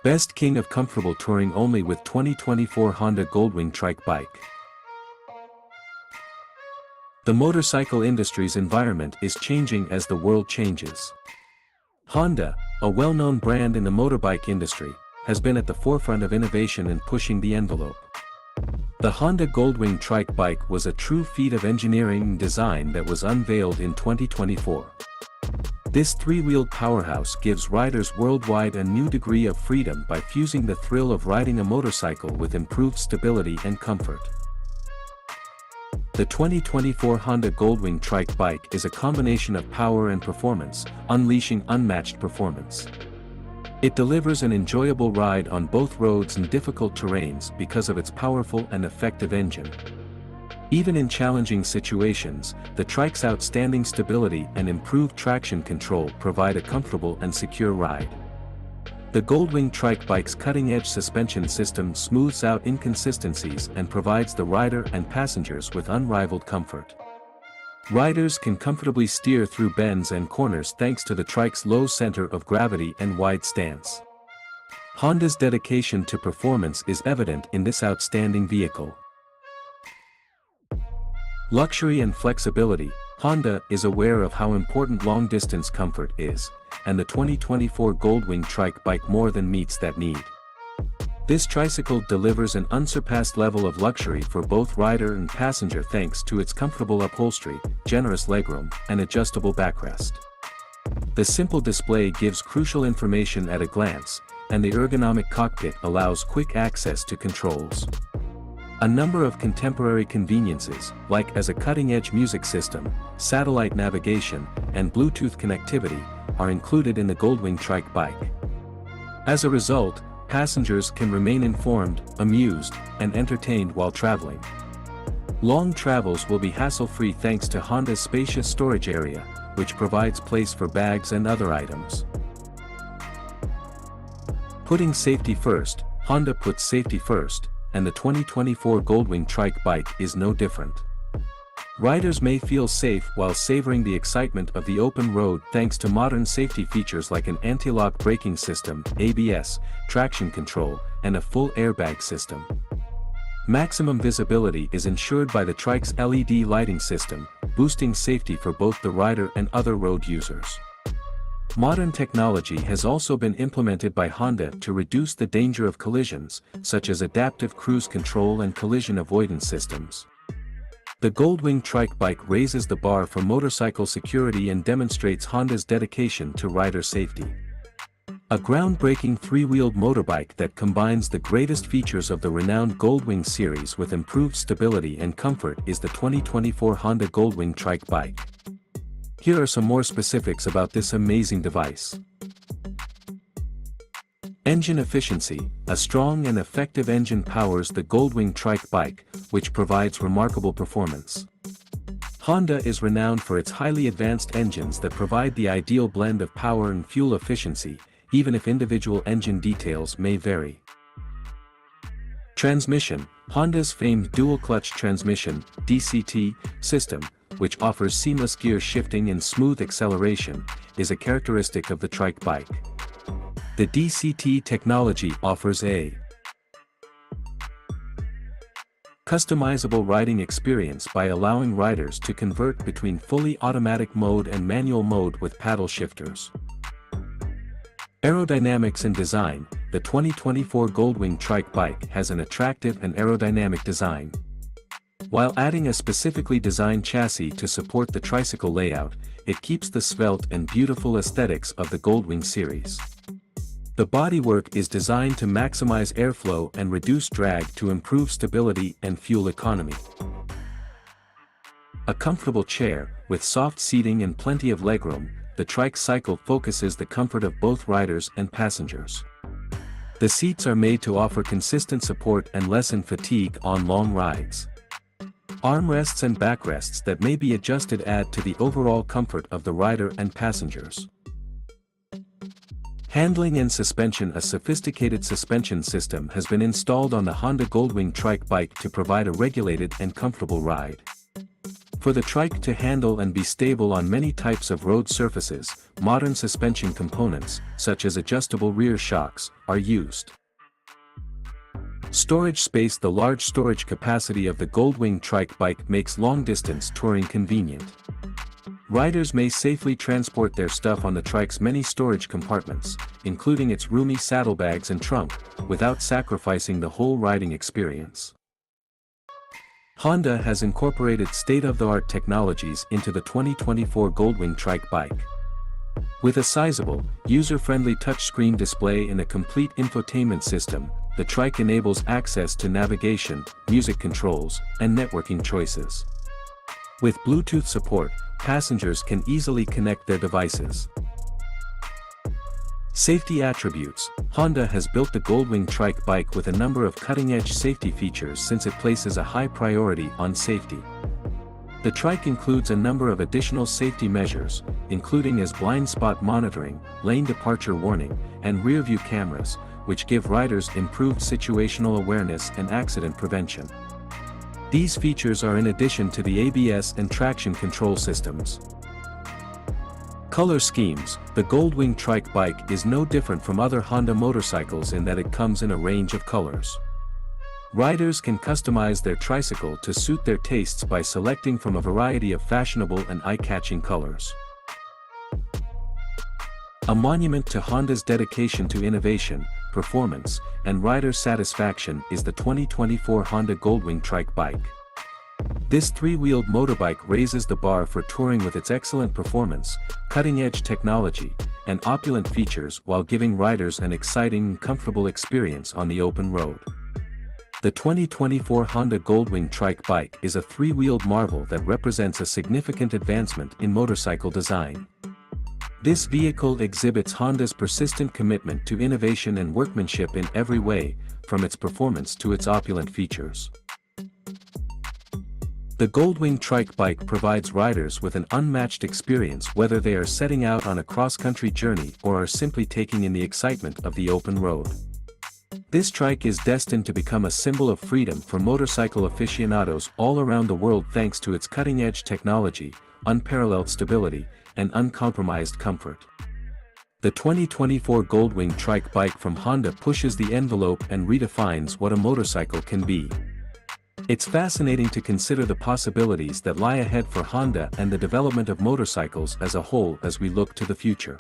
Best king of comfortable touring only with 2024 Honda Goldwing Trike bike. The motorcycle industry's environment is changing as the world changes. Honda, a well-known brand in the motorbike industry, has been at the forefront of innovation and pushing the envelope. The Honda Goldwing Trike bike was a true feat of engineering and design that was unveiled in 2024. This three-wheeled powerhouse gives riders worldwide a new degree of freedom by fusing the thrill of riding a motorcycle with improved stability and comfort. The 2024 Honda Goldwing Trike bike is a combination of power and performance, unleashing unmatched performance. It delivers an enjoyable ride on both roads and difficult terrains because of its powerful and effective engine. Even in challenging situations, the Trike's outstanding stability and improved traction control provide a comfortable and secure ride. The Goldwing Trike bike's cutting-edge suspension system smooths out inconsistencies and provides the rider and passengers with unrivaled comfort. Riders can comfortably steer through bends and corners thanks to the Trike's low center of gravity and wide stance. Honda's dedication to performance is evident in this outstanding vehicle. Luxury and flexibility. Honda is aware of how important long-distance comfort is, and the 2024 Goldwing Trike bike more than meets that need. This tricycle delivers an unsurpassed level of luxury for both rider and passenger thanks to its comfortable upholstery, generous legroom, and adjustable backrest. The simple display gives crucial information at a glance, and the ergonomic cockpit allows quick access to controls. A number of contemporary conveniences, like as a cutting-edge music system, satellite navigation, and Bluetooth connectivity, are included in the Goldwing Trike bike. As a result, passengers can remain informed, amused, and entertained while traveling. Long travels will be hassle-free thanks to Honda's spacious storage area, which provides place for bags and other items. Putting safety first. Honda puts safety first, and the 2024 Goldwing Trike bike is no different. Riders may feel safe while savoring the excitement of the open road thanks to modern safety features like an anti-lock braking system, ABS, traction control, and a full airbag system. Maximum visibility is ensured by the Trike's LED lighting system, boosting safety for both the rider and other road users. Modern technology has also been implemented by Honda to reduce the danger of collisions, such as adaptive cruise control and collision avoidance systems. The Goldwing Trike bike raises the bar for motorcycle security and demonstrates Honda's dedication to rider safety. A groundbreaking three-wheeled motorbike that combines the greatest features of the renowned Goldwing series with improved stability and comfort is the 2024 Honda Goldwing Trike bike. Here are some more specifics about this amazing device. Engine efficiency. A strong and effective engine powers the Goldwing Trike bike, which provides remarkable performance. Honda is renowned for its highly advanced engines that provide the ideal blend of power and fuel efficiency, even if individual engine details may vary. Transmission. Honda's famed dual-clutch transmission, DCT, system, which offers seamless gear shifting and smooth acceleration, is a characteristic of the Trike bike. The DCT technology offers a customizable riding experience by allowing riders to convert between fully automatic mode and manual mode with paddle shifters. Aerodynamics and design. The 2024 Goldwing Trike bike has an attractive and aerodynamic design. While adding a specifically designed chassis to support the tricycle layout, it keeps the svelte and beautiful aesthetics of the Goldwing series. The bodywork is designed to maximize airflow and reduce drag to improve stability and fuel economy. A comfortable chair, with soft seating and plenty of legroom, the Trike cycle focuses the comfort of both riders and passengers. The seats are made to offer consistent support and lessen fatigue on long rides. Armrests and backrests that may be adjusted add to the overall comfort of the rider and passengers. Handling and suspension. A sophisticated suspension system has been installed on the Honda Goldwing Trike bike to provide a regulated and comfortable ride. For the Trike to handle and be stable on many types of road surfaces, modern suspension components, such as adjustable rear shocks, are used. Storage space. The large storage capacity of the Goldwing Trike bike makes long-distance touring convenient. Riders may safely transport their stuff on the Trike's many storage compartments, including its roomy saddlebags and trunk, without sacrificing the whole riding experience. Honda has incorporated state-of-the-art technologies into the 2024 Goldwing Trike bike. With a sizable, user-friendly touchscreen display and a complete infotainment system, the Trike enables access to navigation, music controls, and networking choices. With Bluetooth support, passengers can easily connect their devices. Safety attributes. Honda has built the Goldwing Trike bike with a number of cutting-edge safety features since it places a high priority on safety. The Trike includes a number of additional safety measures, including as blind spot monitoring, lane departure warning, and rear-view cameras, which give riders improved situational awareness and accident prevention. These features are in addition to the ABS and traction control systems. Color schemes. The Goldwing Trike bike is no different from other Honda motorcycles in that it comes in a range of colors. Riders can customize their tricycle to suit their tastes by selecting from a variety of fashionable and eye-catching colors. A monument to Honda's dedication to innovation, performance, and rider satisfaction is the 2024 Honda Goldwing Trike bike. This three-wheeled motorbike raises the bar for touring with its excellent performance, cutting-edge technology, and opulent features while giving riders an exciting and comfortable experience on the open road. The 2024 Honda Goldwing Trike bike is a three-wheeled marvel that represents a significant advancement in motorcycle design. This vehicle exhibits Honda's persistent commitment to innovation and workmanship in every way, from its performance to its opulent features. The Goldwing Trike bike provides riders with an unmatched experience whether they are setting out on a cross-country journey or are simply taking in the excitement of the open road. This Trike is destined to become a symbol of freedom for motorcycle aficionados all around the world thanks to its cutting-edge technology, unparalleled stability, and uncompromised comfort. The 2024 Goldwing Trike bike from Honda pushes the envelope and redefines what a motorcycle can be. It's fascinating to consider the possibilities that lie ahead for Honda and the development of motorcycles as a whole as we look to the future.